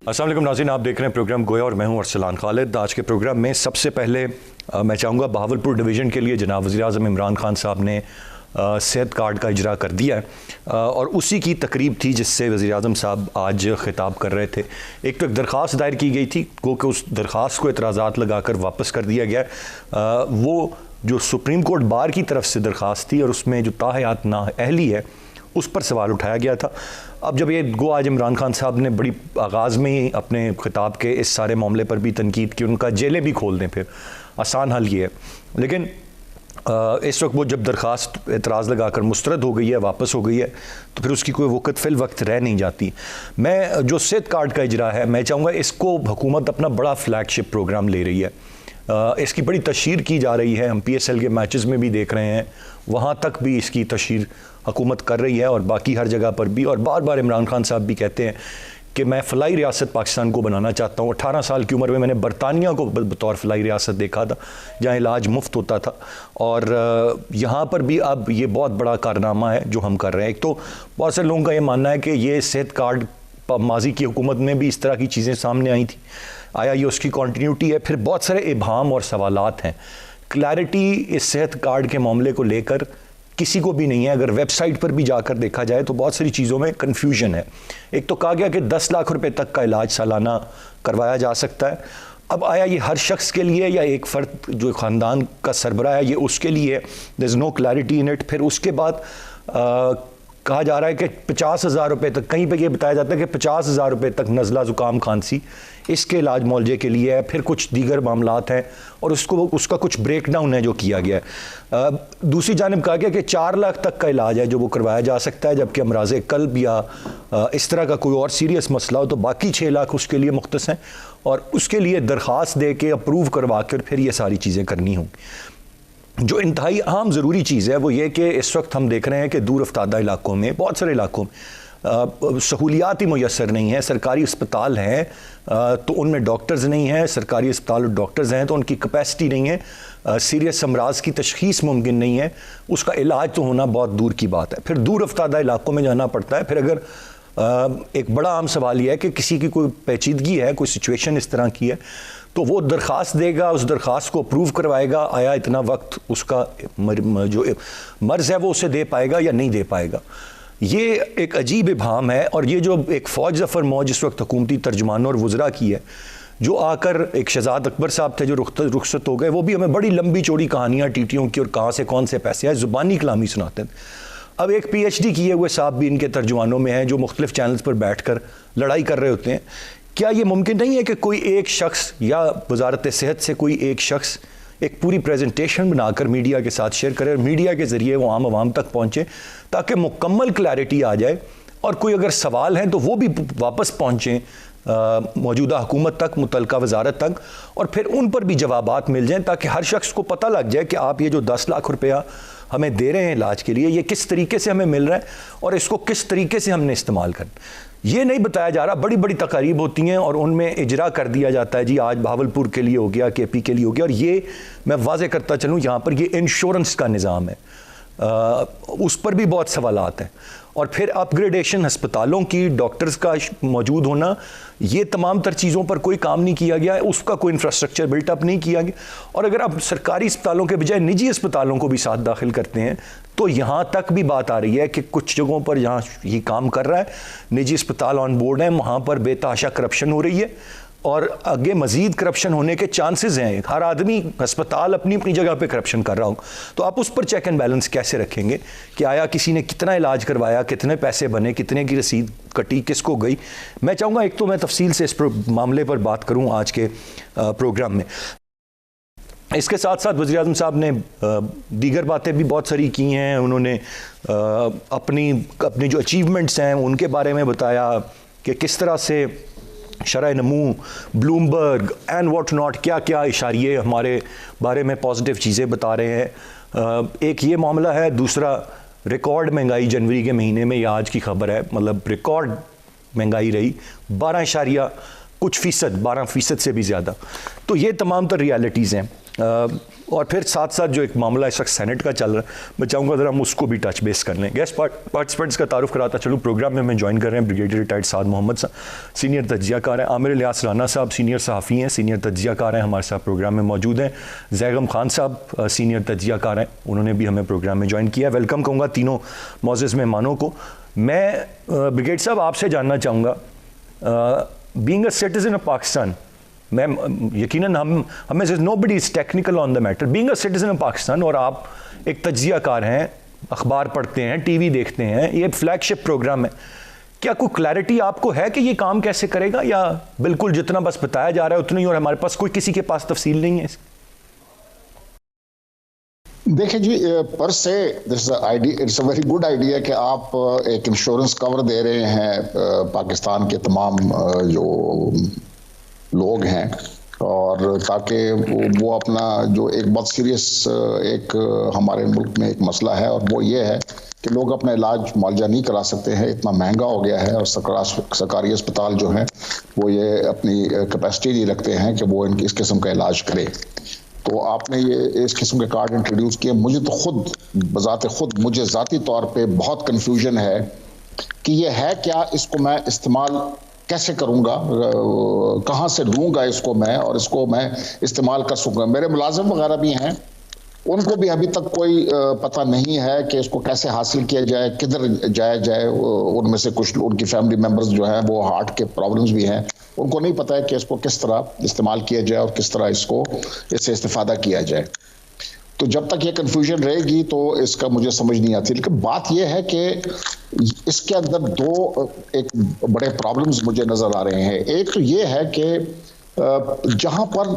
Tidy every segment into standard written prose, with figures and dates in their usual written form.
अस्सलाम वालेकुम नाज़रीन, आप देख रहे हैं प्रोग्राम गोया और मैं हूं अरसलान खालिद। आज के प्रोग्राम में सबसे पहले मैं चाहूँगा बहावलपुर डिवीज़न के लिए जनाब वज़ीर-ए-आज़म इमरान खान साहब ने सेहत कार्ड का इजरा कर दिया है और उसी की तकरीब थी जिससे वज़ीर-ए-आज़म साहब आज ख़िताब कर रहे थे। एक तो एक दरख्वास्त दायर की गई थी कि उस दरख्वास्त को एतराज़ात लगाकर वापस कर दिया गया। वो जो सुप्रीम कोर्ट बार की तरफ से दरख्वास्त थी और उसमें जो ताहयात नाअहली है उस पर सवाल उठाया गया था। अब जब ये गो आज इमरान खान साहब ने बड़ी आगाज़ में ही अपने ख़िताब के इस सारे मामले पर भी तनकीद की, उनका जेलें भी खोल दें, फिर आसान हल ये है। लेकिन इस वक्त वो जब दरख्वास्त एतराज़ लगा कर मुस्तरद हो गई है, वापस हो गई है, तो फिर उसकी कोई वक़्त फ़िल वक्त रह नहीं जाती। मैं जो सेहत कार्ड का इजरा है, मैं चाहूँगा इसको हुकूमत अपना बड़ा फ्लैगशिप प्रोग्राम ले रही है। इसकी बड़ी तशहीर की जा रही है। हम PSL के मैचेस में भी देख रहे हैं, वहाँ तक भी इसकी तशहीर हुकूमत कर रही है और बाकी हर जगह पर भी। और बार बार इमरान खान साहब भी कहते हैं कि मैं फ़लाई रियासत पाकिस्तान को बनाना चाहता हूँ। 18 साल की उम्र में मैंने बरतानिया को बतौर फ़लाई रियासत देखा था जहाँ इलाज मुफ्त होता था, और यहाँ पर भी अब ये बहुत बड़ा कारनामा है जो हम कर रहे हैं। एक तो बहुत से लोगों का ये मानना है कि ये सेहत कार्ड माजी की हुकूमत में भी इस तरह की चीज़ें सामने आई थी, आया ये उसकी कॉन्टीन्यूटी है। फिर बहुत सारे इबाम और सवालात हैं। क्लैरिटी इस सेहत कार्ड के मामले को लेकर किसी को भी नहीं है। अगर वेबसाइट पर भी जाकर देखा जाए तो बहुत सारी चीज़ों में कन्फ्यूजन है। एक तो कहा गया कि 10 लाख रुपए तक का इलाज सालाना करवाया जा सकता है। अब आया ये हर शख्स के लिए या एक फ़र्द जो ख़ानदान का सरबराह है ये उसके लिए, there is no clarity in it. फिर उसके बाद कहा जा रहा है कि 50,000 रुपये तक, कहीं पे ये बताया जाता है कि 50,000 रुपये तक नज़ला ज़ुकाम खांसी इसके इलाज मौलजे के लिए है। फिर कुछ दीगर मामलात हैं और उसका कुछ ब्रेक डाउन है जो किया गया है। दूसरी जानिब कहा गया कि 4 लाख तक का इलाज है जो वो करवाया जा सकता है, जबकि अमराज़े कल्ब या इस तरह का कोई और सीरियस मसला हो तो बाकी 6 लाख उसके लिए मुख्तस हैं और उसके लिए दरख्वास्त दे के अप्रूव करवा कर फिर ये सारी चीज़ें करनी होंगी। जो इंतहाई अहम ज़रूरी चीज़ है वो ये कि इस वक्त हम देख रहे हैं कि दूर अफ्तादा इलाकों में, बहुत सारे इलाकों में सहूलियात ही मुयसर नहीं है। सरकारी अस्पताल हैं तो उनमें डॉक्टर्स नहीं हैं, सरकारी अस्पताल और डॉक्टर्स हैं तो उनकी कैपेसिटी नहीं है, सीरियस अमराज की तशख़ीस मुमकिन नहीं है, उसका इलाज तो होना बहुत दूर की बात है। फिर दूर अफ्तादा इलाकों में जाना पड़ता है। फिर अगर एक बड़ा आम सवाल यह है कि किसी की कोई पेचीदगी है, कोई सिचुएशन इस तरह की है, तो वो दरख्वास्त देगा, उस दरख्वास्त को अप्रूव करवाएगा। आया इतना वक्त उसका जो मर्ज़ है वो उसे दे पाएगा या नहीं दे पाएगा? ये एक अजीब इबाम है। और ये जो एक फ़ौज ज़फ़र मौज इस वक्त हुकूमती तर्जुमानों और वज़रा की है, जो आकर एक शहजाद अकबर साहब थे जो रुखसत हो गए, वो भी हमें बड़ी लंबी चौड़ी कहानियाँ टीटियों की और कहाँ से कौन से पैसे आए ज़ुबानी कलामी सुनाते हैं। अब एक PhD किए हुए साहब भी इनके तर्जुमानों में हैं जो मुख्तलिफ चैनल्स पर बैठ कर लड़ाई कर रहे होते हैं। क्या ये मुमकिन नहीं है कि कोई एक शख्स या वजारत सेहत से कोई एक शख्स एक पूरी प्रेजेंटेशन बनाकर मीडिया के साथ शेयर करे और मीडिया के ज़रिए वो आम आवाम तक पहुँचे ताकि मुकम्मल क्लैरिटी आ जाए और कोई अगर सवाल हैं तो वो भी वापस पहुँचें मौजूदा हुकूमत तक, मुतलका वजारत तक, और फिर उन पर भी जवाबात मिल जाएँ ताकि हर शख्स को पता लग जाए कि आप ये जो 10 लाख रुपया हमें दे रहे हैं इलाज के लिए, ये किस तरीके से हमें मिल रहा है और इसको किस तरीके से हमने इस्तेमाल करना। ये नहीं बताया जा रहा। बड़ी बड़ी तकारीब होती हैं और उनमें इजरा कर दिया जाता है, जी आज बहावलपुर के लिए हो गया, KP के लिए हो गया। और ये मैं वाज़े करता चलूँ, यहाँ पर ये इंश्योरेंस का निज़ाम है, उस पर भी बहुत सवालात हैं। और फिर अपग्रेडेशन अस्पतालों की, डॉक्टर्स का मौजूद होना, ये तमाम तर चीज़ों पर कोई काम नहीं किया गया है, उसका कोई इंफ्रास्ट्रक्चर बिल्टअप नहीं किया गया। और अगर आप सरकारी अस्पतालों के बजाय निजी अस्पतालों को भी साथ दाखिल करते हैं तो यहाँ तक भी बात आ रही है कि कुछ जगहों पर जहाँ ये काम कर रहा है, निजी अस्पताल ऑन बोर्ड हैं, वहाँ पर बेतहाशा करप्शन हो रही है और आगे मज़ीद करप्शन होने के चांसेस हैं। हर आदमी, अस्पताल अपनी अपनी जगह पे करप्शन कर रहा हूँ, तो आप उस पर चेक एंड बैलेंस कैसे रखेंगे कि आया किसी ने कितना इलाज करवाया, कितने पैसे बने, कितने की रसीद कटी, किसको गई। मैं चाहूँगा एक तो मैं तफसील से इस मामले पर बात करूँ आज के प्रोग्राम में। इसके साथ साथ वज़ीर-ए-आज़म साहब ने दीगर बातें भी बहुत सारी की हैं। उन्होंने अपनी जो अचीवमेंट्स हैं उनके बारे में बताया कि किस तरह से शरह नमू, ब्लूमबर्ग एंड वॉट नॉट, क्या क्या इशारिये हमारे बारे में पॉजिटिव चीज़ें बता रहे हैं। एक ये मामला है। दूसरा, रिकॉर्ड महंगाई जनवरी के महीने में, या आज की खबर है, मतलब रिकॉर्ड महंगाई रही, कुछ फ़ीसद, 12% से भी ज़्यादा। तो ये तमाम तर रियलिटीज़ हैं। और फिर साथ साथ जो एक मामला इस वक्त सेनेट का चल रहा है, मैं चाहूँगा अगर हम उसको भी टच बेस कर लें। गेस्ट पार्टिसिपेंट्स का तारुफ कराता चलूँ। प्रोग्राम में मैं ज्वाइन कर रहे हैं ब्रिगेडियर रिटायर्ड साद मोहम्मद साहब, सीनियर तज्जियाकार हैं। आमिर इलियास राना साहब सीनियर सहाफ़ी हैं, सीनियर तज्जियाकार हैं, हमारे साथ प्रोग्राम में मौजूद हैं। जैगम खान साहब सीनियर तज्जियाकार हैं, उन्होंने भी हमें प्रोग्राम में ज्वाइन किया। वेलकम कहूँगा तीनों मौजूद मेहमानों को। मैं ब्रिगेड साहब आपसे जानना चाहूँगा, being a citizen of Pakistan, मैं यकीनन हमें से nobody is technical on the matter, being a citizen of Pakistan, और आप एक तज्जियाकार हैं, अखबार पढ़ते हैं, टीवी देखते हैं, ये फ्लैगशिप प्रोग्राम है, क्या कोई क्लैरिटी आपको है कि ये काम कैसे करेगा, या बिल्कुल जितना बस बताया जा रहा है उतना ही और हमारे पास कोई किसी के पास तफसील नहीं है? देखिए जी, पर से it's a very good idea कि आप एक इंश्योरेंस कवर दे रहे हैं पाकिस्तान के तमाम जो लोग हैं, और ताकि वो अपना जो एक बहुत सीरियस एक हमारे मुल्क में एक मसला है, और वो ये है कि लोग अपना इलाज मुआवजा नहीं करा सकते हैं, इतना महंगा हो गया है, और सरकारी अस्पताल जो हैं वो ये अपनी कैपेसिटी नहीं रखते हैं कि वो इस किस्म का इलाज करें। तो आपने ये इस किस्म के कार्ड इंट्रोड्यूस किए। मुझे तो खुद बजाते खुद मुझे ज़ाती तौर पे बहुत कन्फ्यूजन है कि ये है क्या, इसको मैं इस्तेमाल कैसे करूंगा, कहाँ से लूँगा इसको मैं, और इसको मैं इस्तेमाल कर सकूँगा। मेरे मुलाजिम वगैरह भी हैं, उनको भी अभी तक कोई पता नहीं है कि इसको कैसे हासिल किया जाए, किधर जाया जाए। उनमें से कुछ उनकी फैमिली मेम्बर्स जो हैं वो हार्ट के प्रॉब्लम्स भी हैं, उनको नहीं पता है कि इसको किस तरह इस्तेमाल किया जाए और किस तरह इससे इस्तेफादा किया जाए। तो जब तक ये कन्फ्यूजन रहेगी तो इसका मुझे समझ नहीं आती। लेकिन बात यह है कि इसके अंदर दो एक बड़े प्रॉब्लम्स मुझे नजर आ रहे हैं। एक तो ये है कि जहां पर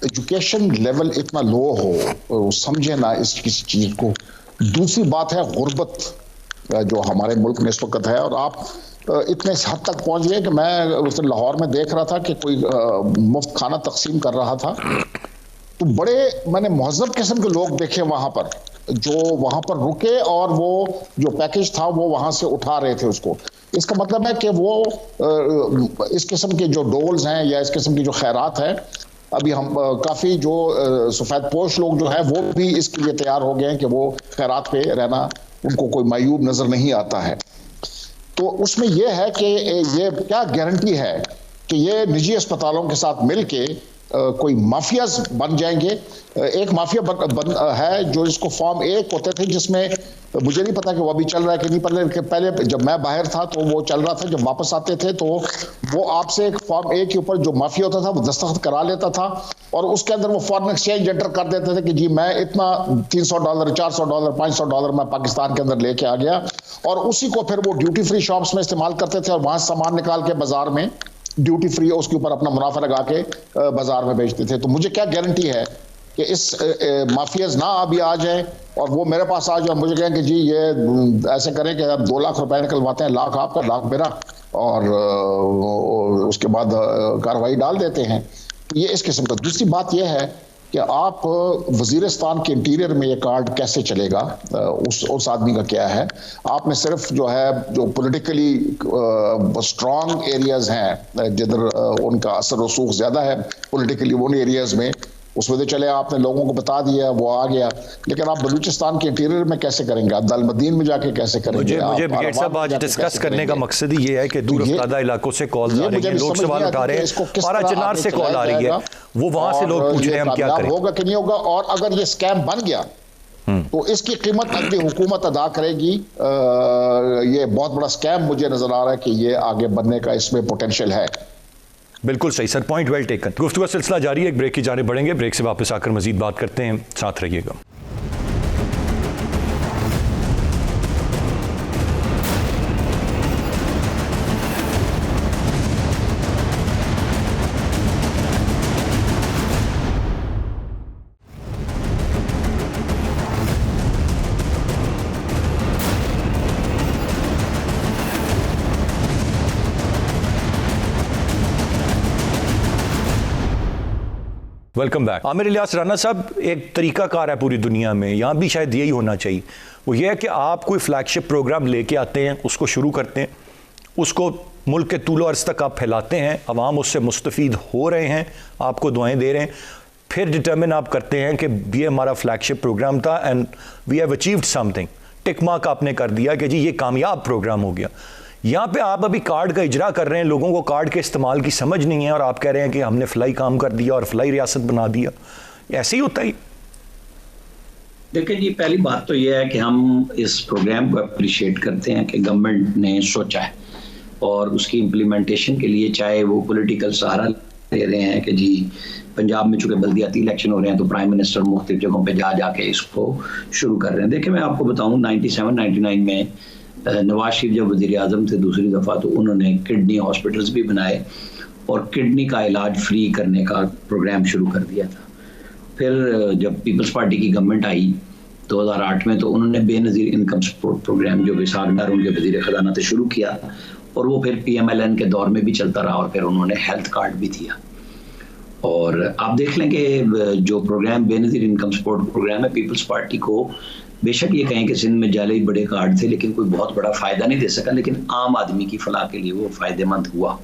एजुकेशन लेवल इतना लो हो, समझे ना इस किसी चीज को। दूसरी बात है गुर्बत जो हमारे मुल्क में इस वक्त है, और आप इतने हद तक पहुंच गए कि मैं उस दिन लाहौर में देख रहा था कि कोई मुफ्त खाना तकसीम कर रहा था, तो बड़े मैंने महज़ब किस्म के लोग देखे वहां पर, जो वहां पर रुके और वो जो पैकेज था वो वहां से उठा रहे थे उसको। इसका मतलब है कि वो इस किस्म के जो डोल्स हैं या इस किस्म की जो खैरात है, अभी हम काफी जो सफेद पोश लोग जो है वो भी इसके लिए तैयार हो गए हैं कि वो खैरात पे रहना उनको कोई मायूब नजर नहीं आता है। तो उसमें यह है कि ये क्या गारंटी है कि ये निजी अस्पतालों के साथ मिलके कोई माफियाज बन जाएंगे। एक माफिया है जो इसको फॉर्म 1 होते थे, जिसमें मुझे नहीं पता कि वो अभी चल रहा है कि नहीं, पहले जब मैं बाहर था तो वो चल रहा था। जब वापस आते थे तो वो आपसे एक फॉर्म 1 के ऊपर जो माफिया होता था वो दस्तखत करा लेता था, और उसके अंदर वो फॉरेन एक्सचेंज एंटर कर देते थे कि जी मैं इतना $300, $400, $500 मैं पाकिस्तान के अंदर लेके आ गया, और उसी को फिर वो ड्यूटी फ्री शॉप्स में इस्तेमाल करते थे, और वहां सामान निकाल के बाजार में ड्यूटी फ्री उसके ऊपर अपना मुनाफा लगा के बाजार में बेचते थे। तो मुझे क्या गारंटी है कि इस माफियाज ना अभी आ जाए और वो मेरे पास आ जाए, मुझे कहें कि जी ये ऐसे करें कि आप 2 लाख रुपए निकलवाते हैं, लाख आपका लाख मेरा, और उसके बाद कार्रवाई डाल देते हैं। तो ये इस किस्म का। दूसरी बात यह है कि आप वजीरिस्तान के इंटीरियर में ये कार्ड कैसे चलेगा, उस आदमी का क्या है। आपने सिर्फ जो है जो पॉलिटिकली स्ट्रॉन्ग एरियाज हैं जिधर उनका असर रसूख ज्यादा है पॉलिटिकली, उन एरियाज में उसमें तो चले आपने लोगों को बता दिया, वो आ गया, लेकिन आप बलूचिस्तान के इंटीरियर में कैसे करेंगे, आप दालमदीन में जाके कैसे करेंगे? मुझे ब्रिगेड साहब आज डिस्कस करने का मकसद ही ये है कि दूर अफ्तादा इलाकों से कॉल आ रही है, लोग सवाल उठा रहे हैं, पारा चिनार से कॉल आ रही है, वो वहां से लोग पूछ रहे हैं हम क्या करें, होगा कि नहीं होगा। और अगर ये स्कैम बन गया तो इसकी कीमत अगली हुकूमत अदा करेगी। ये बहुत बड़ा स्कैम मुझे नजर आ रहा है कि ये आगे बनने का इसमें पोटेंशियल है। बिल्कुल सही सर, पॉइंट वेल टेकन। गुफ्तगू का सिलसिला जारी है, एक ब्रेक की जाने बढ़ेंगे, ब्रेक से वापस आकर मजीद बात करते हैं, साथ रहिएगा। Welcome back. आमिर इलियास राना साहब, एक तरीकाकार है पूरी दुनिया में, यहाँ भी शायद यही होना चाहिए। वो ये है कि आप कोई फ्लैगशिप प्रोग्राम लेके आते हैं, उसको शुरू करते हैं, उसको मुल्क के तूलो अर्ज़ तक आप फैलाते हैं, अवाम उससे मुस्तफ़ीद हो रहे हैं, आपको दुआएं दे रहे हैं, फिर डिटर्मिन आप करते हैं कि ये हमारा फ्लैगशिप प्रोग्राम था and we have achieved something, tick mark आपने कर दिया कि जी ये कामयाब प्रोग्राम हो गया। यहाँ पे आप अभी कार्ड का इजरा कर रहे हैं, लोगों को कार्ड के इस्तेमाल की समझ नहीं है और आप कह रहे हैं कि हमने फलाई काम कर दिया और फलाई रियासत बना दिया। ऐसे ही होता ही। देखिए जी, पहली बात तो यह है कि हम इस प्रोग्राम को अप्रिशिएट करते हैं कि गवर्नमेंट ने सोचा है और उसकी इम्प्लीमेंटेशन के लिए चाहे वो पॉलिटिकल सहारा ले रहे हैं कि जी पंजाब में चूंकि बल्दियाती इलेक्शन हो रहे हैं तो प्राइम मिनिस्टर मुख्तलिफ जगहों पे जाके इसको शुरू कर रहे हैं। देखिए मैं आपको बताऊं 97-99 में नवाज शरीफ जब वज़ीर आज़म थे दूसरी दफ़ा तो उन्होंने किडनी हॉस्पिटल्स भी बनाए और किडनी का इलाज फ्री करने का प्रोग्राम शुरू कर दिया था। फिर जब पीपल्स पार्टी की गवर्नमेंट आई 2008 में तो उन्होंने बेनज़ीर इनकम सपोर्ट प्रोग्राम जो विसाख डार उनके वज़ीर ख़जाना से शुरू किया और वो फिर PMLN के दौर में भी चलता रहा और फिर उन्होंने हेल्थ कार्ड भी दिया। और आप देख लें कि जो programme Benazir income support programme है, पीपल्स पार्टी को बेशक ये कहें कि सिंध में जाली बड़े कार्ड थे लेकिन कोई बहुत बड़ा फ़ायदा नहीं दे सका, लेकिन आम आदमी की फलाह के लिए वो फ़ायदेमंद हुआ।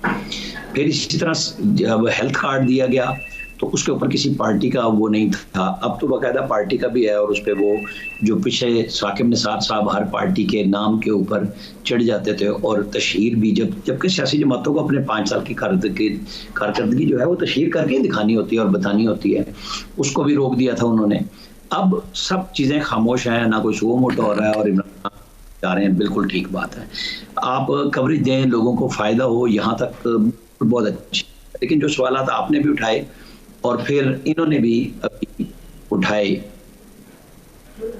फिर इसी तरह जब हेल्थ कार्ड दिया गया तो उसके ऊपर किसी पार्टी का वो नहीं था, अब तो बाकायदा पार्टी का भी है और उस पर वो जो पीछे साकिब निसार साहब हर पार्टी के नाम के ऊपर चढ़ जाते थे और तशहीर भी जबकि सियासी जमातों को अपने 5 साल की कारकर्दगी जो है वो तशहीर करके दिखानी होती है और बतानी होती है, उसको भी रोक दिया था उन्होंने। अब सब चीज़ें खामोश हैं, ना कोई सुओ मोटो हो रहा है और इमरान खान जा रहे हैं, बिल्कुल ठीक बात है। आप कवरेज दें, लोगों को फ़ायदा हो, यहाँ तक बहुत अच्छी। लेकिन जो सवालात आपने भी उठाए और फिर इन्होंने भी उठाए,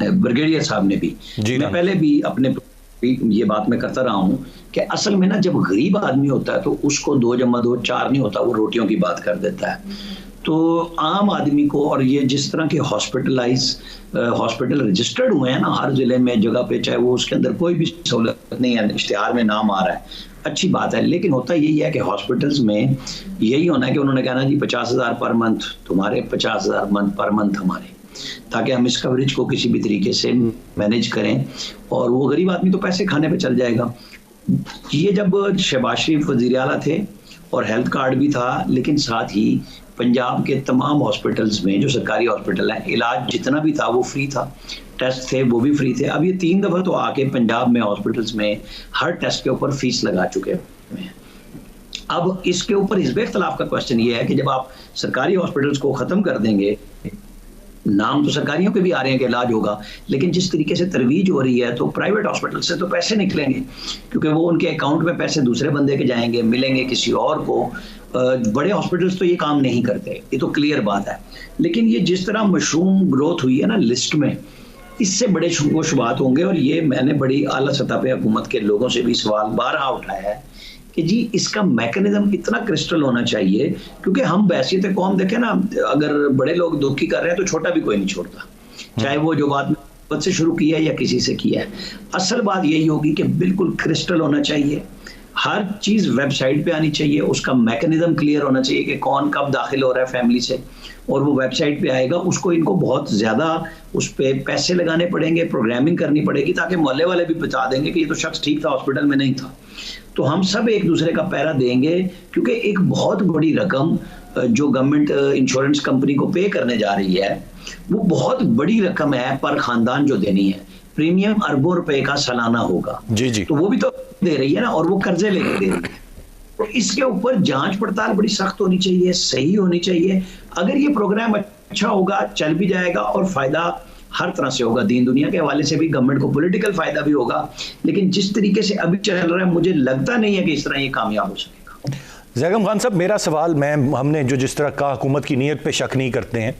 ब्रिगेडियर साहब ने भी, मैं पहले भी अपने ये बात मैं करता रहा हूँ कि असल में ना जब गरीब आदमी होता है तो उसको 2 + 2 4 नहीं होता, वो रोटियों की बात कर देता है। तो आम आदमी को, और ये जिस तरह के हॉस्पिटल रजिस्टर्ड हुए हैं ना हर जिले में जगह पे, चाहे वो उसके अंदर कोई भी सहूलत नहीं है, इश्तिहार में नाम आ रहा है, अच्छी बात है, लेकिन होता यही है कि हॉस्पिटल्स में यही होना है कि उन्होंने कहना जी 50,000 पर मंथ तुम्हारे, 50,000 पर मंथ हमारे, ताकि हम इस कवरेज को किसी भी तरीके से मैनेज करें और वो गरीब आदमी तो पैसे खाने पे चल जाएगा। ये जब शहबाज शरीफ वज़ीर आला थे और हेल्थ कार्ड भी था, लेकिन साथ ही पंजाब के तमाम हॉस्पिटल्स में जो सरकारी हॉस्पिटल हैं इलाज जितना भी था वो फ्री था, टेस्ट थे वो भी फ्री थे। अब ये 3 दफ़ा तो आके पंजाब में हॉस्पिटल्स में हर टेस्ट के ऊपर फीस लगा चुके हैं। अब इसके ऊपर हिस्ब इख्तिलाफ का क्वेश्चन ये है कि जब आप सरकारी हॉस्पिटल्स को ख़त्म कर देंगे, नाम तो सरकारियों के भी आ रहे हैं कि इलाज होगा, लेकिन जिस तरीके से तरवीज हो रही है तो प्राइवेट हॉस्पिटल से तो पैसे निकलेंगे क्योंकि वो उनके अकाउंट में पैसे दूसरे बंदे के जाएंगे, मिलेंगे किसी और को। बड़े हॉस्पिटल्स तो ये काम नहीं करते, ये तो क्लियर बात है। लेकिन ये जिस तरह मशरूम ग्रोथ हुई है ना लिस्ट में, इससे बड़े शुबात होंगे। और ये मैंने बड़ी आला सतह पे हुकूमत के लोगों से भी सवाल बारहा उठाया है कि जी इसका मैकेनिज्म इतना क्रिस्टल होना चाहिए, क्योंकि हम बैसियत कौम देखें ना, अगर बड़े लोग दुखी कर रहे हैं तो छोटा भी कोई नहीं छोड़ता, चाहे वो जो बात से शुरू की है या किसी से किया है। असल बात यही होगी कि बिल्कुल क्रिस्टल होना चाहिए, हर चीज़ वेबसाइट पे आनी चाहिए, उसका मैकेनिज्म क्लियर होना चाहिए कि कौन कब दाखिल हो रहा है फैमिली से, और वो वेबसाइट पे आएगा। उसको इनको बहुत ज़्यादा उस पर पैसे लगाने पड़ेंगे, प्रोग्रामिंग करनी पड़ेगी, ताकि मोहल्ले वाले भी बता देंगे कि ये तो शख्स ठीक था, हॉस्पिटल में नहीं था। तो हम सब एक दूसरे का पहरा देंगे, क्योंकि एक बहुत बड़ी रकम जो गवर्नमेंट इंश्योरेंस कंपनी को पे करने जा रही है वो बहुत बड़ी रकम है पर खानदान जो देनी है। प्रीमियम अरबों रुपए का सालाना होगा जी जी, तो वो भी तो दे रही है ना, और वो कर्जे लेके दे रही है। तो इसके ऊपर जांच पड़ताल बड़ी सख्त होनी चाहिए, सही होनी चाहिए। अगर ये प्रोग्राम अच्छा होगा, चल भी जाएगा और फायदा हर तरह से होगा, दीन दुनिया के हवाले से भी, गवर्नमेंट को पॉलिटिकल फायदा भी होगा। लेकिन जिस तरीके से अभी चल रहा है मुझे लगता नहीं है कि इस तरह ये कामयाब हो सकेगा। ज़ैगम खान साहब, मेरा सवाल, हमने जो जिस तरह का हुकूमत की नीयत पे शक नहीं करते हैं,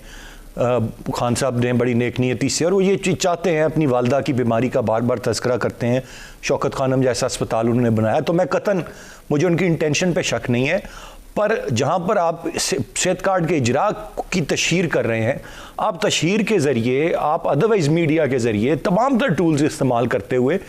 खान साहब ने बड़ी नेक नीयती से, और वो ये चीज़ चाहते हैं, अपनी वालदा की बीमारी का बार बार तज़किरा करते हैं, शौकत खानम जैसा अस्पताल उन्होंने बनाया, तो मैं कतन मुझे उनकी इंटेंशन पे शक नहीं है। पर जहाँ पर आप सेहत कार्ड के इजरा की तशहीर कर रहे हैं, आप तशहीर के ज़रिए, आप अदरवाइज़ मीडिया के ज़रिए तमाम तर टूल्स इस्तेमाल करते हुए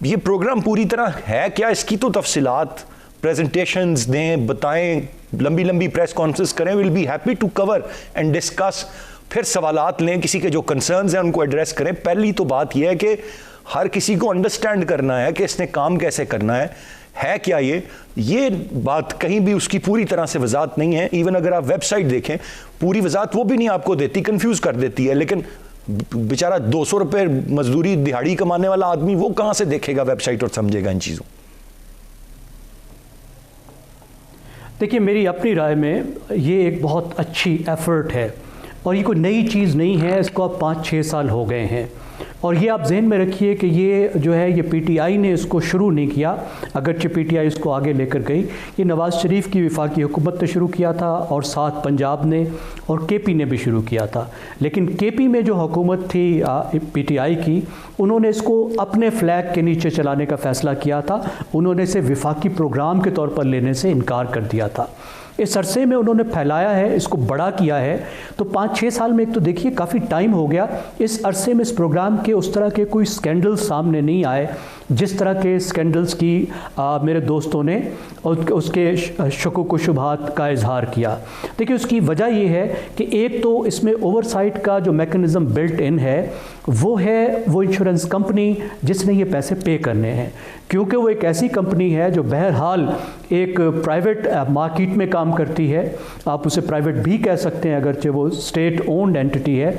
ये प्रोग्राम पूरी तरह है क्या, इसकी तो तफसीलात प्रेजेंटेशंस दें, बताएं, लंबी लंबी प्रेस कॉन्फ्रेंस करें। Will be happy to cover and discuss, फिर सवालात लें, किसी के जो कंसर्न्स हैं उनको एड्रेस करें। पहली तो बात यह है कि हर किसी को अंडरस्टैंड करना है कि इसने काम कैसे करना है। है क्या ये बात कहीं भी उसकी पूरी तरह से वजाहत नहीं है। इवन अगर आप वेबसाइट देखें पूरी वजाहत वो भी नहीं आपको देती, कंफ्यूज कर देती है। लेकिन बेचारा 200 रुपए मजदूरी दिहाड़ी कमाने वाला आदमी वो कहां से देखेगा वेबसाइट और समझेगा इन चीज़ों। देखिए, मेरी अपनी राय में ये एक बहुत अच्छी एफर्ट है और ये कोई नई चीज़ नहीं है, इसको अब 5-6 साल हो गए हैं। और ये आप जहन में रखिए कि ये जो है ये पीटीआई ने इसको शुरू नहीं किया, अगरचे पीटीआई इसको आगे लेकर गई। ये नवाज़ शरीफ की वफाकी हुकूमत ने शुरू किया था और साथ पंजाब ने और केपी ने भी शुरू किया था। लेकिन केपी में जो हुकूमत थी पीटीआई की, उन्होंने इसको अपने फ्लैग के नीचे चलाने का फ़ैसला किया था। उन्होंने इसे वफाकी प्रोग्राम के तौर पर लेने से इनकार कर दिया था। इस अरसे में उन्होंने फैलाया है, इसको बड़ा किया है। तो 5-6 साल में एक तो देखिए काफ़ी टाइम हो गया, इस अरसे में इस प्रोग्राम के उस तरह के कोई स्कैंडल सामने नहीं आए जिस तरह के स्कैंडल्स की मेरे दोस्तों ने उसके शकुक व शुबहात का इजहार किया। देखिए, उसकी वजह ये है कि एक तो इसमें ओवरसाइट का जो मैकेनिज़्म बिल्ट इन है वो इंश्योरेंस कंपनी जिसने ये पैसे पे करने हैं, क्योंकि वो एक ऐसी कंपनी है जो बहरहाल एक प्राइवेट मार्केट में काम करती है। आप उसे प्राइवेट भी कह सकते हैं अगरचे वो स्टेट ओन्ड एंटिटी है।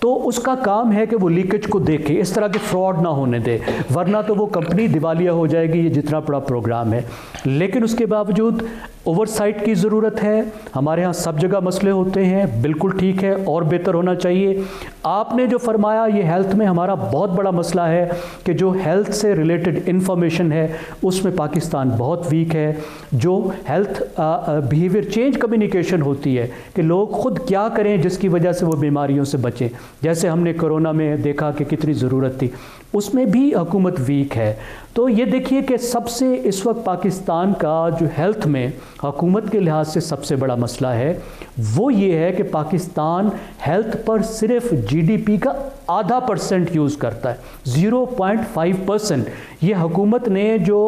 तो उसका काम है कि वो लीकेज को देखे, इस तरह के फ्रॉड ना होने दे, वरना तो वो कंपनी दिवालिया हो जाएगी, ये जितना बड़ा प्रोग्राम है। लेकिन उसके बावजूद ओवरसाइट की ज़रूरत है। हमारे यहाँ सब जगह मसले होते हैं, बिल्कुल ठीक है, और बेहतर होना चाहिए। आपने जो फरमाया ये हेल्थ में हमारा बहुत बड़ा मसला है कि जो हेल्थ से रिलेटेड इंफॉर्मेशन है उसमें पाकिस्तान बहुत वीक है। जो हेल्थ बिहेवियर चेंज कम्युनिकेशन होती है कि लोग खुद क्या करें जिसकी वजह से वो बीमारियों से बचें, जैसे हमने कोरोना में देखा कि कितनी ज़रूरत थी, उसमें भी हुकूमत वीक है। तो ये देखिए कि सबसे इस वक्त पाकिस्तान का जो हेल्थ में हुकूमत के लिहाज से सबसे बड़ा मसला है वो ये है कि पाकिस्तान हेल्थ पर सिर्फ जीडीपी का 0.5% यूज़ करता है, 0.5%। ये हुकूमत ने जो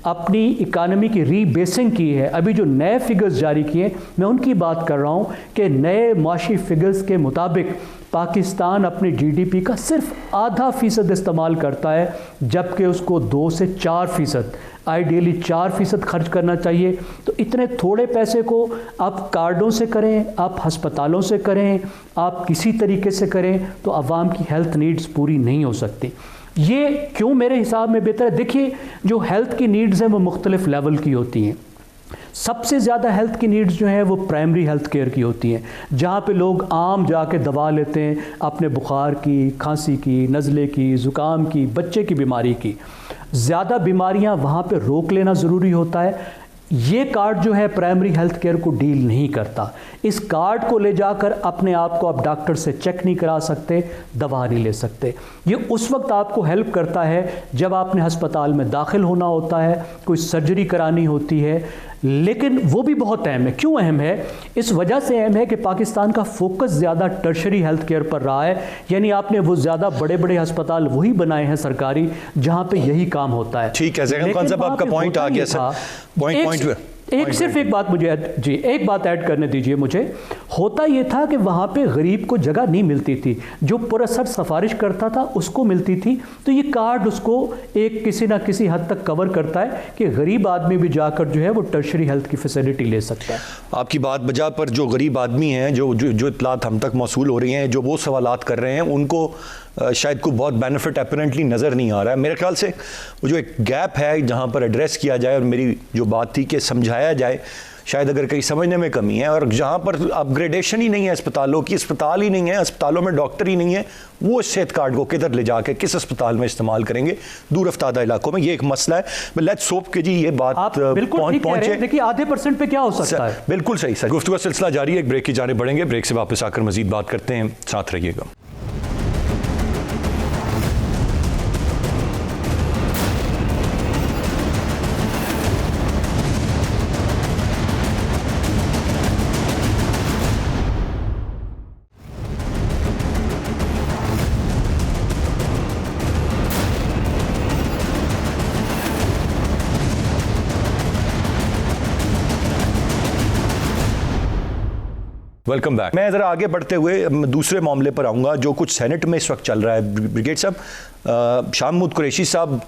अपनी इकानमी की रीबेसिंग की है, अभी जो नए फिगर्स जारी किए, मैं उनकी बात कर रहा हूँ कि नए माशी फिगर्स के मुताबिक पाकिस्तान अपनी जीडीपी का सिर्फ 0.5% इस्तेमाल करता है, जबकि उसको 2 से 4%, आइडियली 4% खर्च करना चाहिए। तो इतने थोड़े पैसे को आप कार्डों से करें, आप हस्पतालों से करें, आप किसी तरीके से करें, तो आवाम की हेल्थ नीड्स पूरी नहीं हो सकती। ये क्यों मेरे हिसाब में बेहतर है? देखिए, जो हेल्थ की नीड्स हैं वो मुख्तलिफ लेवल की होती हैं। सबसे ज़्यादा हेल्थ की नीड्स जो हैं वो प्राइमरी हेल्थ केयर की होती हैं, जहाँ पे लोग आम जाके दवा लेते हैं अपने बुखार की, खांसी की, नज़ले की, ज़ुकाम की, बच्चे की बीमारी की। ज़्यादा बीमारियाँ वहाँ पे रोक लेना ज़रूरी होता है। ये कार्ड जो है प्राइमरी हेल्थ केयर को डील नहीं करता। इस कार्ड को ले जाकर अपने आप को आप डॉक्टर से चेक नहीं करा सकते, दवा नहीं ले सकते। ये उस वक्त आपको हेल्प करता है जब आपने अस्पताल में दाखिल होना होता है, कोई सर्जरी करानी होती है। लेकिन वो भी बहुत अहम है। क्यों अहम है? इस वजह से अहम है कि पाकिस्तान का फोकस ज़्यादा टर्शरी हेल्थ केयर पर रहा है, यानी आपने वो ज़्यादा बड़े बड़े अस्पताल वही बनाए हैं सरकारी जहाँ पे यही काम होता है। ठीक है, ज़ैन खान साहब, आपका पॉइंट आ गया सर। एक बात मुझे जी एक बात ऐड करने दीजिए मुझे। होता ये था कि वहाँ पे गरीब को जगह नहीं मिलती थी, जो पुरअसर सफारिश करता था उसको मिलती थी। तो ये कार्ड उसको एक किसी ना किसी हद तक कवर करता है कि गरीब आदमी भी जाकर जो है वो टर्शरी हेल्थ की फैसिलिटी ले सकता है। आपकी बात बजा पर जो गरीब आदमी हैं, जो इत्तलात हम तक मौसूल हो रही हैं, जो वो सवालात कर रहे हैं, उनको शायद कोई बहुत बेनिफिट अपरेंटली नज़र नहीं आ रहा है। मेरे ख्याल से वो जो एक गैप है जहाँ पर एड्रेस किया जाए, और मेरी जो बात थी कि समझाया जाए, शायद अगर कहीं समझने में कमी है, और जहाँ पर अपग्रेडेशन ही नहीं है अस्पतालों की, अस्पताल ही नहीं है, अस्पतालों में डॉक्टर ही नहीं है, वो इस सेहत कार्ड को किधर ले जाके किस अस्पताल में इस्तेमाल करेंगे दूर अफ्तादा इलाकों में, ये एक मसला है। लेट्स होप कि जी ये बात पहुंचे। देखिए 0.5% पे क्या हो सकता है। बिल्कुल सही सर। गुफ्तगू का सिलसिला जारी है, एक ब्रेक की जानिब बढ़ेंगे, ब्रेक से वापस आकर मजीद बात करते हैं, साथ रहिएगा। Welcome back. मैं ज़रा आगे बढ़ते हुए दूसरे मामले पर आऊँगा जो कुछ सेनेट में इस वक्त चल रहा है। ब्रिगेड साहब, शाह महमूद कुरैशी साहब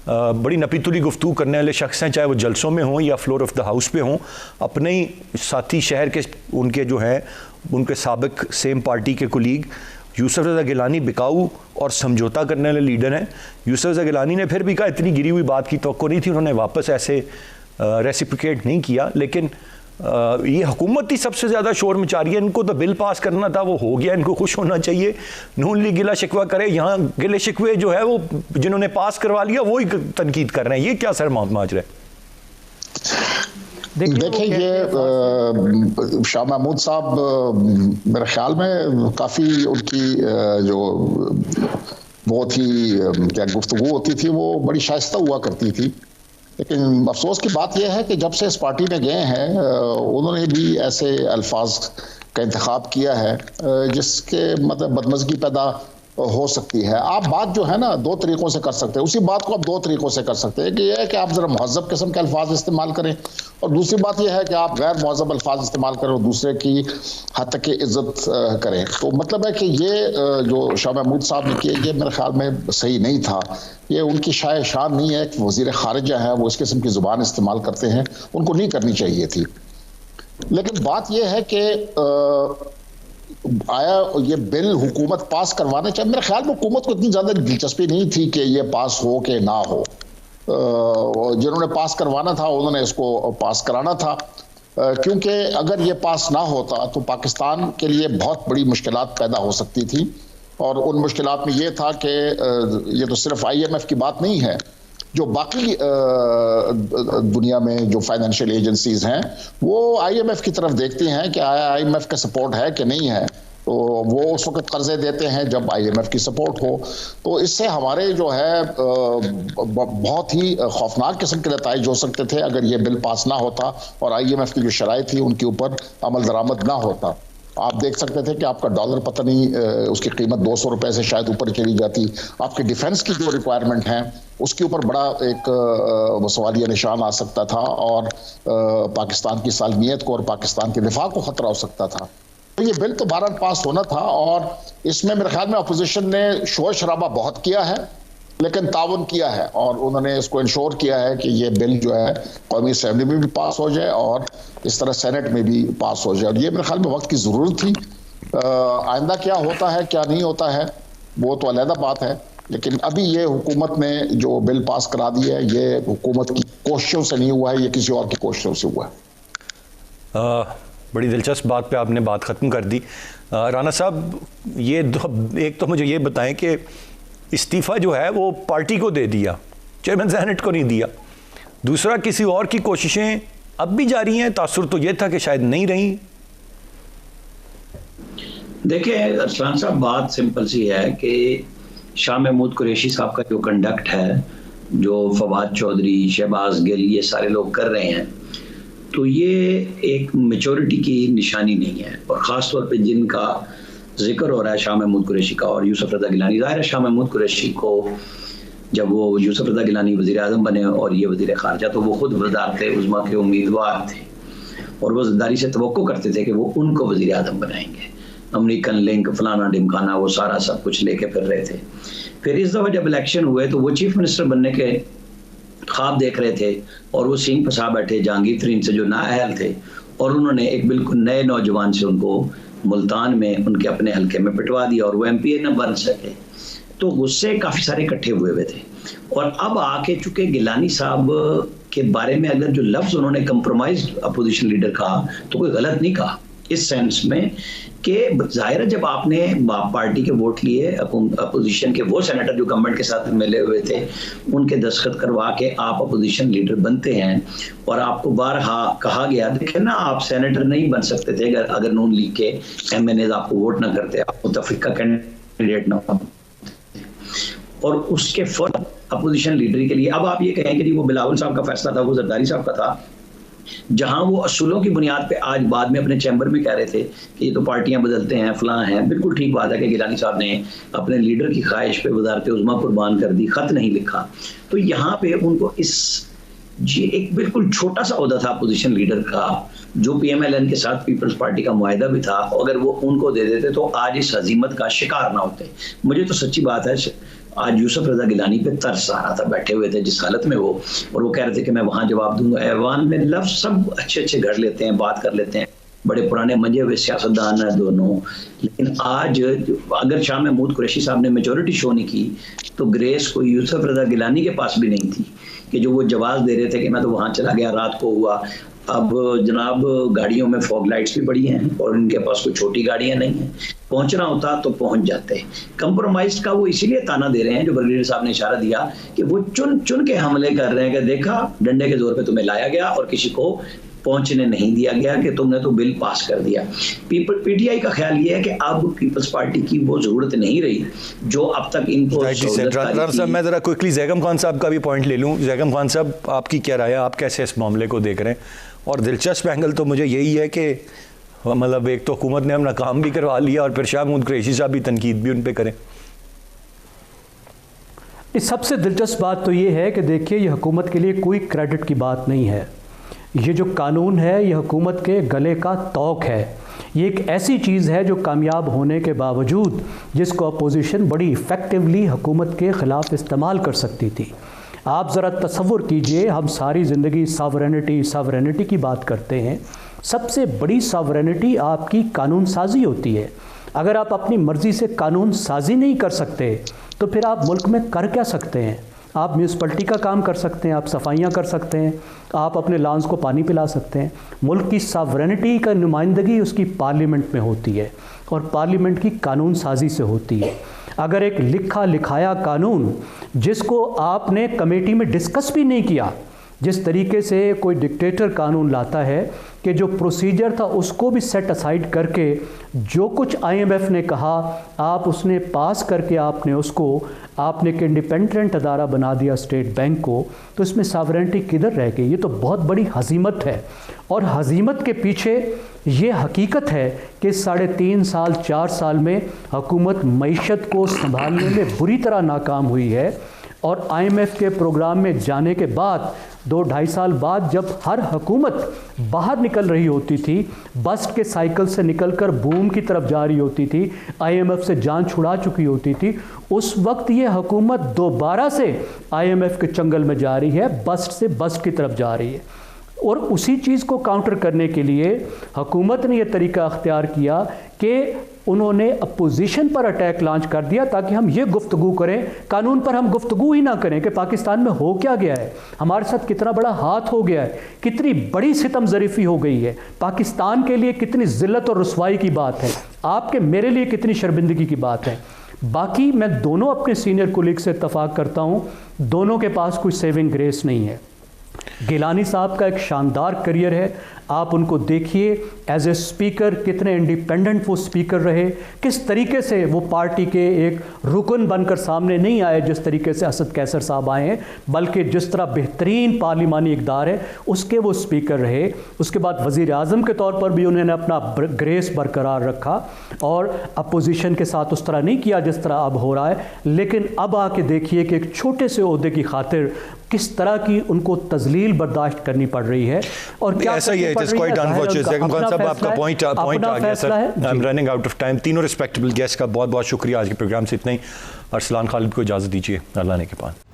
बड़ी नपीतुली गुफ्तगू करने वाले शख्स हैं, चाहे वो जलसों में हों या फ्लोर ऑफ द हाउस पे हों। अपने ही साथी शहर के उनके जो हैं उनके साबिक सेम पार्टी के कुलीग यूसुफ रज़ा गिलानी बिकाऊ और समझौता करने वाले लीडर हैं। यूसुफ रज़ा गिलानी ने फिर भी कहा इतनी गिरी हुई बात की तवक्को नहीं थी, उन्होंने वापस ऐसे रेसिप्रिकेट नहीं किया। लेकिन ये हुकूमत ही सबसे ज़्यादा शोर मचा रही है। इनको तो बिल पास करना था, वो हो गया, इनको खुश होना चाहिए। नून लीग गिला शिकवा करे, यहाँ गिले शिकवे जो है वो जिन्होंने पास करवा लिया वो ही तनकीद कर रहे हैं। ये क्या सर माजरा है? देखिए ये शाह महमूद साहब मेरे ख्याल में काफ़ी उनकी जो बहुत ही क्या गुफ्तगू होती थी वो बड़ी शाइस्ता हुआ करती थी। लेकिन अफसोस की बात यह है कि जब से इस पार्टी में गए हैं उन्होंने भी ऐसे अल्फाज का इंतखाब किया है जिसके मतलब बदमज़गी पैदा हो सकती है। आप बात जो है ना दो तरीकों से कर सकते हैं, उसी बात को आप दो तरीकों से कर सकते हैं। कि यह है कि आप ज़रा महज़ब किस्म के अल्फाज इस्तेमाल करें, और दूसरी बात यह है कि आप गैर महज़ब अल्फाज इस्तेमाल करें और दूसरे की हद तक की इज़्ज़त करें। तो मतलब है कि ये जो शाह महमूद साहब ने किया ये मेरे ख्याल में सही नहीं था। ये उनकी शाय शान नहीं है कि वज़ीर ख़ारिजा है वो इस किस्म की ज़ुबान इस्तेमाल करते हैं, उनको नहीं करनी चाहिए थी। लेकिन बात यह है कि आया ये बिल हुकूमत पास करवाना चाहिए। मेरे ख्याल में हुकूमत को इतनी ज़्यादा दिलचस्पी नहीं थी कि ये पास हो कि ना हो। जिन्होंने पास करवाना था उन्होंने इसको पास कराना था, क्योंकि अगर ये पास ना होता तो पाकिस्तान के लिए बहुत बड़ी मुश्किलात पैदा हो सकती थी। और उन मुश्किलात में ये था कि ये तो सिर्फ IMF की बात नहीं है, जो बाकी दुनिया में जो फाइनेंशियल एजेंसीज हैं वो IMF की तरफ देखती हैं कि IMF का सपोर्ट है कि नहीं है। तो वो उस वक्त कर्जे देते हैं जब IMF की सपोर्ट हो। तो इससे हमारे जो है बहुत ही खौफनाक किस्म के नताइज हो सकते थे अगर ये बिल पास ना होता और IMF की जो शराइ थी उनके ऊपर अमल दरामद ना होता। आप देख सकते थे कि आपका डॉलर पता नहीं उसकी कीमत 200 रुपए से शायद ऊपर चली जाती। आपके डिफेंस की जो रिक्वायरमेंट है उसके ऊपर बड़ा एक सवालिया निशान आ सकता था और पाकिस्तान की सालमियत को और पाकिस्तान के दिफा को खतरा हो सकता था। तो ये बिल तो भारत पास होना था और इसमें मेरे ख्याल में अपोजिशन ने शोर शराबा बहुत किया है लेकिन ताउन किया है और उन्होंने इसको इंश्योर किया है कि ये बिल जो है कौमी असेंबली में भी पास हो जाए और इस तरह सेनेट में भी पास हो जाए। और ये मेरे ख्याल में वक्त की ज़रूरत थी। आइंदा क्या होता है क्या नहीं होता है वो तो अलग बात है, लेकिन अभी ये हुकूमत ने जो बिल पास करा दिया है ये हुकूमत की कोशिशों से नहीं हुआ है, ये किसी और की कोशिशों से हुआ है। बड़ी दिलचस्प बात पे आपने बात ख़त्म कर दी। राना साहब ये एक तो मुझे ये बताएं कि इस्तीफ़ा जो है वो पार्टी को दे दिया, चेयरमैन सेनेट को नहीं दिया। दूसरा किसी और की कोशिशें अब भी जारी हैं, तासुर तो ये था कि शायद नहीं रही। देखिए अरसलान साहब बात सिंपल सी है कि शाह महमूद कुरैशी साहब का जो कंडक्ट है, जो फवाद चौधरी शहबाज गिल ये सारे लोग कर रहे हैं, तो ये एक मेचोरिटी की निशानी नहीं है। और ख़ास तौर पे जिनका जिक्र हो रहा है शाह महमूद कुरैशी का और यूसुफ रज़ा गिलानी, ज़ाहिर है शाह महमूद कुरैशी को जब वो यूसुफ रज़ा गिलानी वज़ीर आज़म बने और ये वज़ीर ख़ारजा तो वो खुद वज़ारत उज़्मा के उम्मीदवार थे और वो ज़िद्दारी से तवक्को करते थे कि वो उनको वज़ीर आज़म बनाएंगे। अमेरिकन लिंक फलाना ढिमकाना वो सारा सब कुछ लेके फिर रहे थे। फिर इस दफ़ा जब इलेक्शन हुए तो वो चीफ मिनिस्टर बनने के ख्वाब देख रहे थे और वो सींग फंसा बैठे जहांगीर तरीन से जो नाअहल थे और उन्होंने एक बिल्कुल नए नौजवान से उनको मुल्तान में उनके अपने हल्के में पिटवा दिया और वो MPA न बन सके। तो गुस्से काफ़ी सारे इकट्ठे हुए थे और अब आके चूंकि गिलानी साहब के बारे में अगर जो लफ्ज़ उन्होंने कंप्रोमाइज्ड अपोजिशन लीडर कहा तो कोई गलत नहीं कहा, इस सेंस में कि जाहिर है जब आपने पार्टी के वोट लिए अपोजिशन के वो सेनेटर जो गवर्नमेंट के साथ मिले हुए थे उनके दस्तखत करवा के आप अपोजिशन लीडर बनते हैं और आपको बारहा कहा गया देखे ना आप सेनेटर नहीं बन सकते थे अगर नून लीग के MNAs आपको वोट ना करते, आप मुतफिक का कैंडिडेट ना हो, और उसके फौरन अपोजिशन लीडर के लिए अब आप ये कहें कि जी वो बिलावल साहब का फैसला था, वो जरदारी साहब का था, जहां वो असूलों की बुनियाद पे आज बाद में अपने चैम्बर में कह रहे थे कि ये तो पार्टियां बदलते हैं फलां हैं। बिल्कुल ठीक बात है कि गिलानी साहब ने अपने लीडर की ख्वाहिश पे वज़ारत उज़्मा कुर्बान कर दी, खत नहीं लिखा। तो यहाँ पे उनको ये एक बिल्कुल छोटा सा ओहदा था अपोजिशन लीडर का जो PMLN के साथ पीपल्स पार्टी का मुआहदा भी था, अगर वो उनको दे देते तो आज इस हजीमत का शिकार ना होते। मुझे तो सच्ची बात है आज यूसुफ रजा गिलानी पे तरस आ रहा था, बैठे हुए थे जिस हालत में वो, और वो कह रहे थे कि मैं वहां जवाब दूंगा। ऐवान में लफ्ज सब अच्छे अच्छे घर लेते हैं, बात कर लेते हैं, बड़े पुराने मंजे हुए सियासतदान हैं दोनों, लेकिन आज अगर शाह महमूद कुरैशी साहब ने मेजोरिटी शो नहीं की तो ग्रेस को यूसुफ रजा गिलानी के पास भी नहीं थी कि जो वो जवाब दे रहे थे कि मैं तो वहां चला गया, रात को हुआ। अब जनाब गाड़ियों में फॉग लाइट्स भी बड़ी हैं और इनके पास कोई छोटी गाड़ियां नहीं हैं, पहुंचना होता तो पहुंच जाते। कंप्रोमाइज का वो इसीलिए ताना दे रहे हैं, जो ब्रिगेडियर साहब ने इशारा दिया कि वो चुन चुन के हमले कर रहे हैं कि देखा डंडे के जोर पे तुम्हें लाया गया और किसी को पहुंचने नहीं दिया गया कि तुमने तो बिल पास कर दिया। पीटीआई का ख्याल ये है कि अब पीपल्स पार्टी की वो जरूरत नहीं रही जो अब तक इनको। मैं जरा क्विकली ज़ैगम खान साहब का भी पॉइंट ले लूं। ज़ैगम खान साहब, आपकी क्या राय है, आप कैसे इस मामले को देख रहे हैं? और दिलचस्प एंगल तो मुझे यही है कि मतलब एक तो हुकूमत ने अपना काम भी करवा लिया और फिर शाह महमूद कुरैशी साहब भी तनकीद भी उन पर करें। इस सबसे दिलचस्प बात तो ये है कि देखिए, ये हुकूमत के लिए कोई क्रेडिट की बात नहीं है। ये जो कानून है ये हुकूमत के गले का तौक है। ये एक ऐसी चीज़ है जो कामयाब होने के बावजूद जिसको अपोजिशन बड़ी इफ़ेक्टिवली हुकूमत के ख़िलाफ़ इस्तेमाल कर सकती थी। आप ज़रा तसव्वुर कीजिए, हम सारी ज़िंदगी सॉवरेनिटी की बात करते हैं। सबसे बड़ी सॉवरेनिटी आपकी कानून साजी होती है। अगर आप अपनी मर्ज़ी से कानून साजी नहीं कर सकते तो फिर आप मुल्क में कर क्या सकते हैं? आप म्यूनसिपलिटी का काम कर सकते हैं, आप सफाइयाँ कर सकते हैं, आप अपने लॉन्स को पानी पिला सकते हैं। मुल्क की सॉवरेनिटी का नुमाइंदगी उसकी पार्लियामेंट में होती है और पार्लियामेंट की कानून साजी से होती है। अगर एक लिखा लिखाया कानून जिसको आपने कमेटी में डिस्कस भी नहीं किया, जिस तरीके से कोई डिक्टेटर कानून लाता है कि जो प्रोसीजर था उसको भी सेट असाइड करके जो कुछ आईएमएफ ने कहा आप उसने पास करके आपने एक इंडिपेंडेंट अदारा बना दिया स्टेट बैंक को, तो इसमें सॉवरेनिटी किधर रह गई? ये तो बहुत बड़ी हजीमत है। और हजीमत के पीछे ये हकीकत है कि 3.5 साल 4 साल में हुकूमत मईशत को संभालने में बुरी तरह नाकाम हुई है। और आईएमएफ के प्रोग्राम में जाने के बाद 2-2.5 साल बाद जब हर हुकूमत बाहर निकल रही होती थी, बस्ट के साइकिल से निकलकर बूम की तरफ जा रही होती थी, आईएमएफ से जान छुड़ा चुकी होती थी, उस वक्त ये हुकूमत दोबारा से आईएमएफ के चंगल में जा रही है, बस्ट से बस्ट की तरफ जा रही है। और उसी चीज़ को काउंटर करने के लिए हुकूमत ने यह तरीका अख्तियार किया कि उन्होंने अपोजिशन पर अटैक लॉन्च कर दिया ताकि हम ये गुफ्तगू करें, कानून पर हम गुफ्तगू ही ना करें कि पाकिस्तान में हो क्या गया है, हमारे साथ कितना बड़ा हाथ हो गया है, कितनी बड़ी सितम ज़रीफ़ी हो गई है, पाकिस्तान के लिए कितनी ज़िल्लत और रुसवाई की बात है, आपके मेरे लिए कितनी शर्मिंदगी की बात है। बाकी मैं दोनों अपने सीनियर कोलीग से इत्तफाक करता हूँ, दोनों के पास कोई सेविंग ग्रेस नहीं है। गिलानी साहब का एक शानदार करियर है, आप उनको देखिए एज ए स्पीकर कितने इंडिपेंडेंट वो स्पीकर रहे, किस तरीके से वो पार्टी के एक रुकन बनकर सामने नहीं आए जिस तरीके से असद कैसर साहब आए हैं, बल्कि जिस तरह बेहतरीन पार्लिमानी इक़दार है उसके वो स्पीकर रहे। उसके बाद वज़ीर आज़म के तौर पर भी उन्होंने अपना ग्रेस बरकरार रखा और अपोजिशन के साथ उस तरह नहीं किया जिस तरह अब हो रहा है। लेकिन अब आके देखिए कि एक छोटे से ओहदे की खातिर किस तरह की उनको तजलील बर्दाश्त करनी पड़ रही है। और क्या ऐसा ही है, it is quite unfortunate. Zaigham Khan साहब, आपका पॉइंट आ गया sir, I am running out of time. तीनों रिस्पेक्टेबल गेस्ट का बहुत बहुत शुक्रिया। आज के प्रोग्राम से इतना ही। अरसलान खालिद को इजाज़त दीजिए, अल्लाह ने के पास।